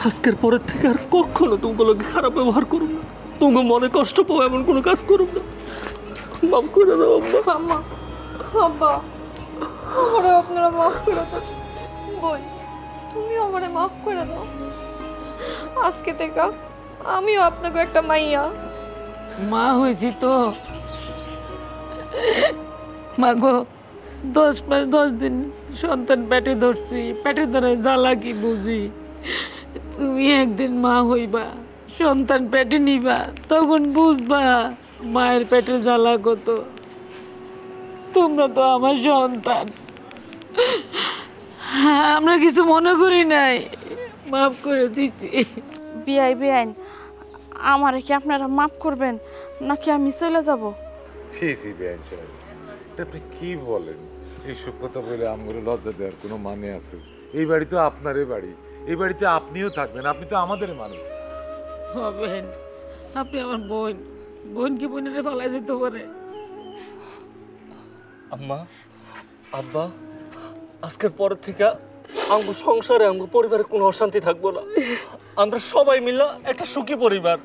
আজকের পরের থেকে আর কখনো তোমার লোকে খারাপ ব্যবহার করুন না, তোমার মনে কষ্ট পাও এমন কোনো কাজ করুন না। মাফ করে দাও আম্মা। আম্মা, আব্বা, আমারে আপনারা মাফ করে দাও। বই, তুমি আমারে মাফ করে দাও। আজকে থেকে আমিও আপনাকে একটা মাইয়া। মা হয়েছি তো মা গো, 10 মাস 10 দিন সন্তান পেটে ধরছি, পেটে ধরে জ্বালা কি বুঝি। তুমি একদিন মা হইবা, সন্তান পেটে নিবা, তখন বুঝবা মায়ের পেটে জ্বালা কত। তোমরা তো আমার সন্তান, আমরা কিছু মনে করি নাই, মাফ করে দিচ্ছি। বেআইন, আমারে কি আপনারা মাফ করবেন নাকি আমি চলে যাব? ছি ছি বেআইন সাহেব, এটা আপনি কি বলেন? এইসব কথা বলে আমগুলো লজ্জা দেওয়ার কোনো মানে আছে? এই বাড়ি তো আপনারই বাড়ি, এই বাড়িতে আপনিও থাকবেন, আপনি তো আমাদের মানুষ। হবেন, আপনি আমার বোন, বোন কি বোনের ফেলা যেতে পারে? আম্মা, আব্বা, আজকের পরের থেকে আমার সংসারে আমার পরিবারের কোনো অশান্তি থাকবো না, আমরা সবাই মিলে একটা সুখী পরিবার।